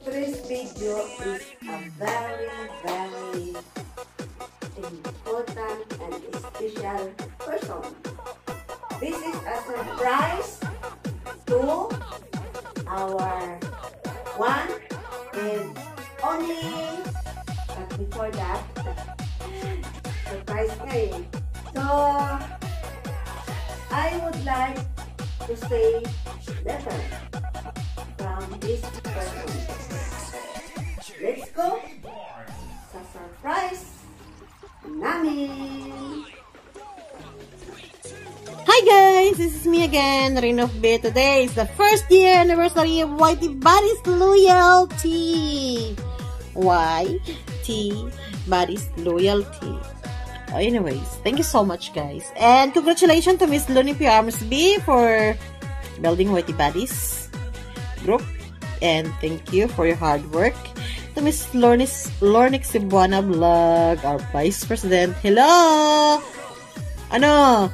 Today's video is a very important and special person. This is a surprise to our one and only. But before that, surprise nga eh. So, I would like to say letter from this person. Let's go sa surprise namin! Hi guys, this is me again, Rain of Bay. Today is the first year anniversary of Whitey Buddies Loyalty. Whitey Buddies Loyalty. Anyways, thank you so much guys. And congratulations to Miss Loni P. Armsby for building Whitey Buddies group. And thank you for your hard work. To Miss Lornix Cebuana Vlog, our Vice President. Hello! Ano?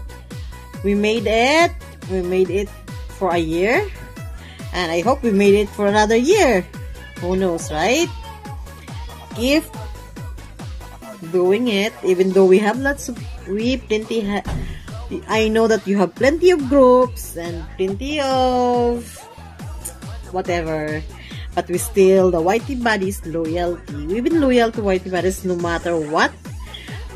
We made it. We made it for a year. And I hope we made it for another year. Who knows, right? If doing it, even though we have lots of, I know that you have plenty of groups and plenty of whatever. But we still, the Whitey Buddies Loyalty. We've been loyal to Whitey Buddies no matter what.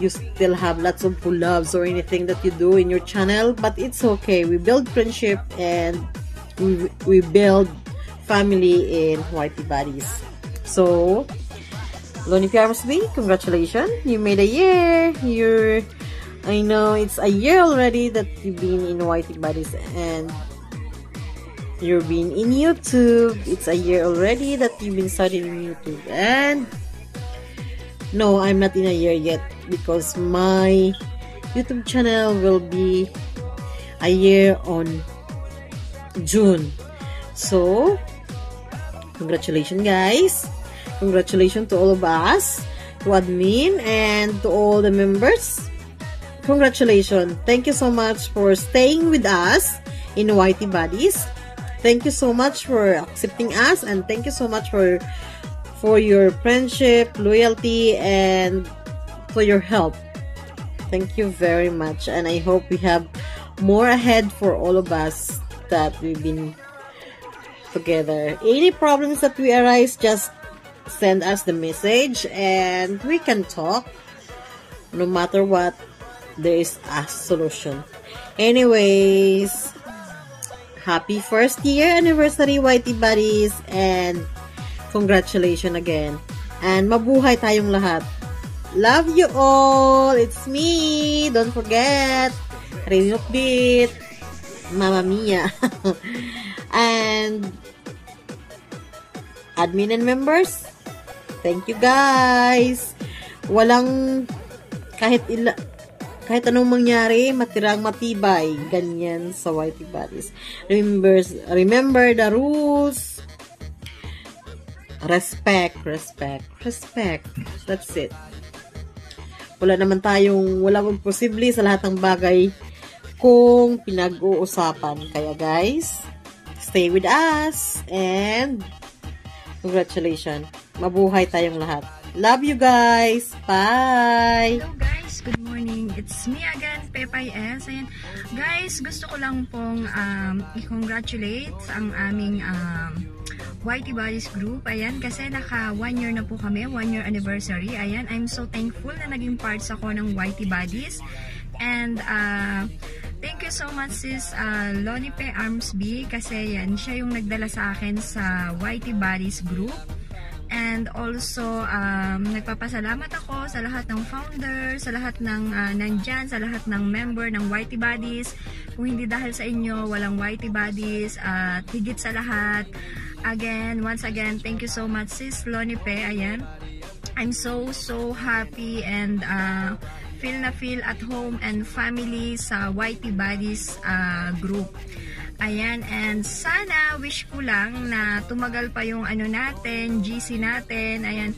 You still have lots of collabs or anything that you do in your channel. But it's okay. We build friendship and we build family in Whitey Buddies. So, Loni P. Armsby, congratulations. You made a year. I know it's a year already that you've been in Whitey Buddies and you've been in YouTube. It's a year already that you've been starting in YouTube. And no, I'm not in a year yet because my YouTube channel will be a year on June. So, congratulations guys. Congratulations to all of us, to admin and to all the members. Congratulations. Thank you so much for staying with us in Whitey Buddies. Thank you so much for accepting us, and thank you so much for your friendship, loyalty, and for your help. Thank you very much, and I hope we have more ahead for all of us that we've been together. Any problems that we arise, just send us the message, and we can talk. No matter what, there is a solution. Anyways, happy first year anniversary Whitey Buddies and congratulations again. And mabuhay tayong lahat. Love you all. It's me. Don't forget. Rain of Beat. Mama Mia. And admin and members, thank you guys. Walang kahit anong mangyari, matirang matibay. Ganyan sa Whitey Buddies. Remember the rules. Respect. That's it. Walang posible sa lahat ng bagay kung pinag-uusapan. Kaya guys, stay with us and congratulations. Mabuhay tayong lahat. Love you guys. Bye! Hello guys, good morning. It's me again, Pepay S. Ayan, guys, gusto ko lang pong i-congratulate ang aming Whitey Buddies group. Ayan, kasi naka 1 year na po kami, 1 year anniversary. Ayan, I'm so thankful na naging parts ako ng Whitey Buddies. And thank you so much sis Loni P. Armsby, kasi yan, siya yung nagdala sa akin sa Whitey Buddies group. And also, nagpapasalamat ako sa lahat ng founder, sa lahat ng nandyan, sa lahat ng member ng Whitey Buddies. Kung hindi dahil sa inyo, walang Whitey Buddies. At higit sa lahat, once again, thank you so much sis Loni P. Ayan, I'm so happy and feel at home and family sa Whitey Buddies group. Ayan, and sana, wish ko lang na tumagal pa yung natin, GC natin. Ayan,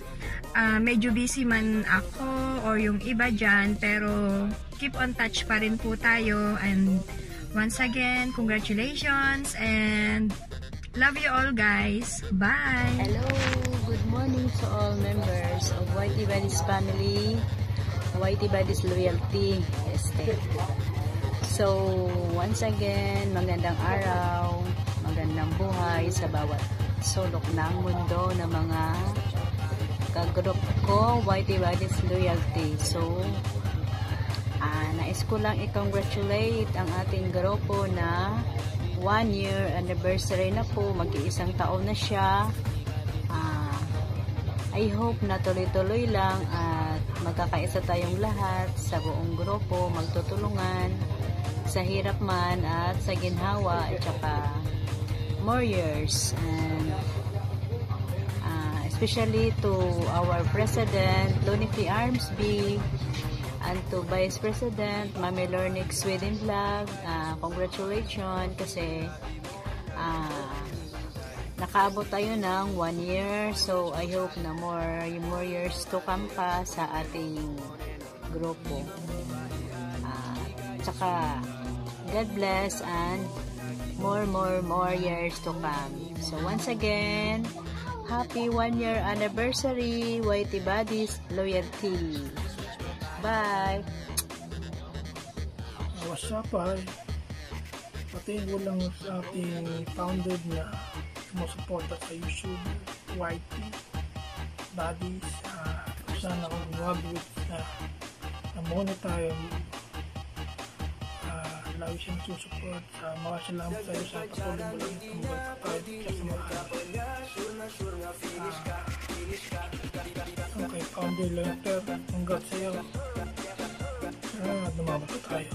medyo busy man ako or yung iba dyan, pero keep on touch pa rin po tayo. And once again, congratulations and Love you all, guys. Bye! Hello, good morning to all members of Whitey Buddies family, Whitey Buddies Loyalty. So, once again, magandang araw, magandang buhay sa bawat sulok ng mundo ng mga kagrup ko, Whitey Buddies Loyalty. So, nais ko lang i-congratulate ang ating grupo na 1 year anniversary na po, mag-iisang taon na siya. I hope na tuloy-tuloy lang at magkakaisa tayong lahat sa buong grupo, magtutulungan sa hirap man at sa ginhawa, at saka more years. And especially to our President Lonifi Armsby and to Vice President Mami Lornick Sweden Vlog, congratulations kasi nakaabot tayo ng 1 year. So I hope na more years to come pa sa ating grupo. Tsaka God bless and more years to come. So once again, happy 1 year anniversary, Whitey Buddies Loyalty. Bye! What's up, ay? Patingin ko lang sa ating founder na sumusuporta sa YouTube, Whitey Buddies. Sana ako gumagawit na monetize. Lagi siyang susupport. Mga salamat sa iyo sa patuloy mo lang tumulong sa tayo sa okay, founder lang pero congrats sa iyo. Dumabot na tayo.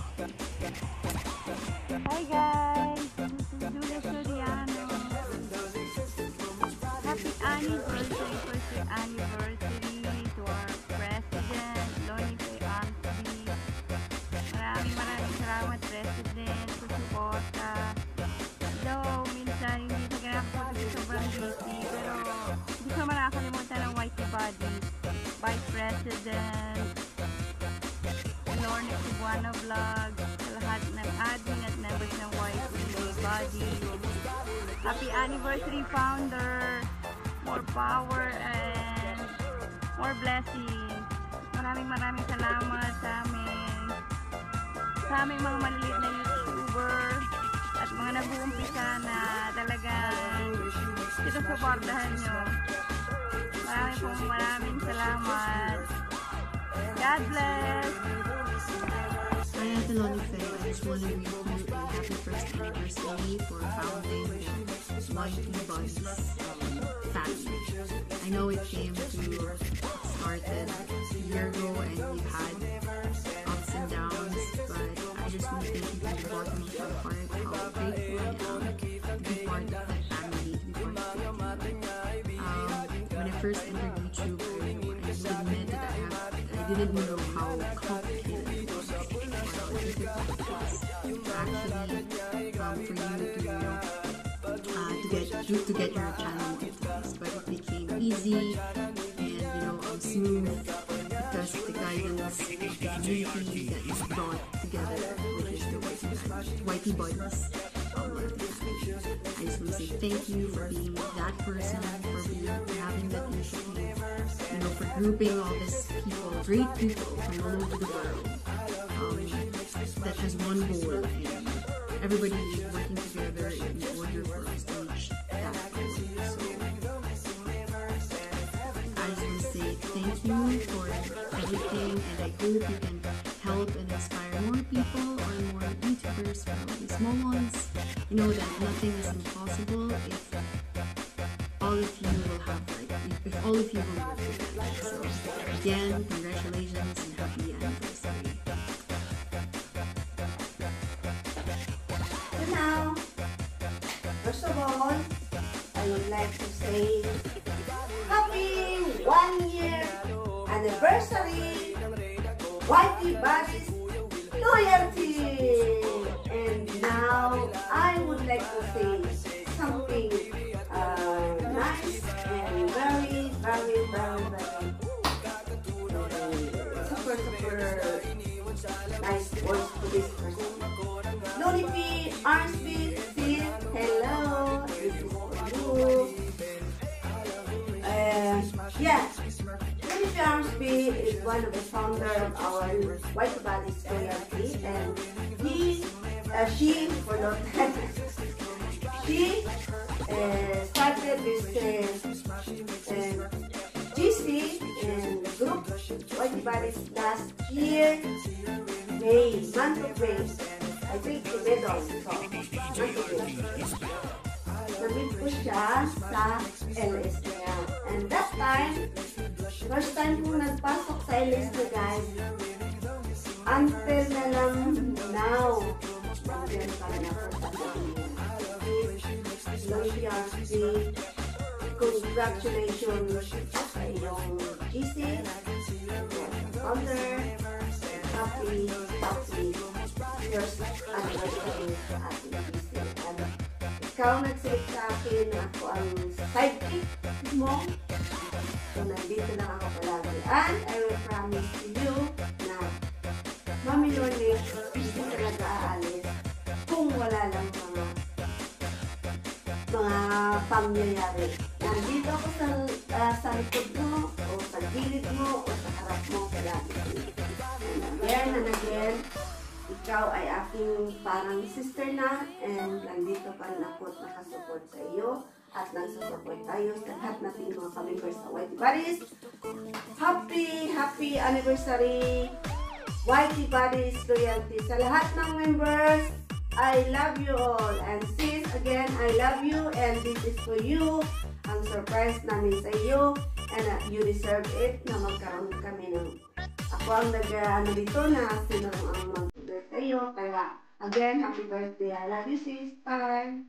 Hi guys, this is Julia Soriano. Happy anniversary, first year anniversary to our President Lonifi Armsby. Maraming salamat President sa suporta. Though minsan hindi sa ganap ko kasi sobrang busy, pero hindi ko naman nakakalimutan ng Whitey Buddies, Vice President Lornick Cebuano Vlog, sa lahat ng admin at members ng Whitey Buddies. Happy anniversary, founder! More power and more blessings. Maraming salamat sa aming mga maliliit na YouTuber at mga nag-uumpisa na talagang sinusuportahan nyo. Maraming salamat. God bless! Hi, Ate Lonifi. I just want to wish you a happy first anniversary for founding Whitey Buddies family. I know it started a year ago and we've had ups and downs, but I just want to thank you from the bottom of my heart how grateful I am to be part of that family, to be part of it. When I first entered YouTube, I will admit that I didn't know how complicated it was. Actually, for you to get your channel monetized, but it became easy and smooth because of the guidance of the community that is brought together, which is the Whitey Buddies. I just want to say thank you for being that person, for having that initiative, for grouping all these people, great people from all over the world, that has one goal, and everybody is working together in order for us to reach that goal. So I just want to say thank you for everything, and I hope you can help and inspire more people or more YouTubers, probably small ones. You know that nothing is impossible if all of you will have if all of you will work together. So again, congratulations and happy anniversary. So now, first of all, I would like to say happy 1 year anniversary, Whitey Buddies Loyalty. And now I would like to say something nice and very super nice words to this person. Lonifi Armsby, hello. This is Yes, Jennifer Armsby is one of the founder of our White Bodies Loyalty, and she started this GC and group White Bodies last year, month of May. I think the middle, so month of May. Nabit ko siya sa LS niya. And that time, first time kong nagpasok sa LS niya, guys, until na lang now, nandiyan pa rin ako sa kanya. Congratulations sa iyong GC, founder, happy first anniversary sa ating GC. And ikaw nagsilip sa akin na ako ang sidekick mo. So, nandito lang ako palagi. And I will promise to you na Mami Lorne, hindi talaga aalis kung wala lang mga pangyayari. Nandito ako sa likod mo, o sa gilid mo, o sa harap mo palagi. And again, ikaw ay aking parang sister na, and nandito pa rin ako at nakasupport sa iyo at nagsusupport tayo sa lahat nating mga ka-members sa Whitey Bodies. Happy anniversary Whitey Bodies Loyalty sa lahat ng members. I love you all, and sis, again, I love you, and this is for you. Ang surprise namin sa iyo, and you deserve it na magkaroon kami ng ako ang dito na sino ang mag-birthday. Kaya, again, happy birthday. I love you, sis. Bye.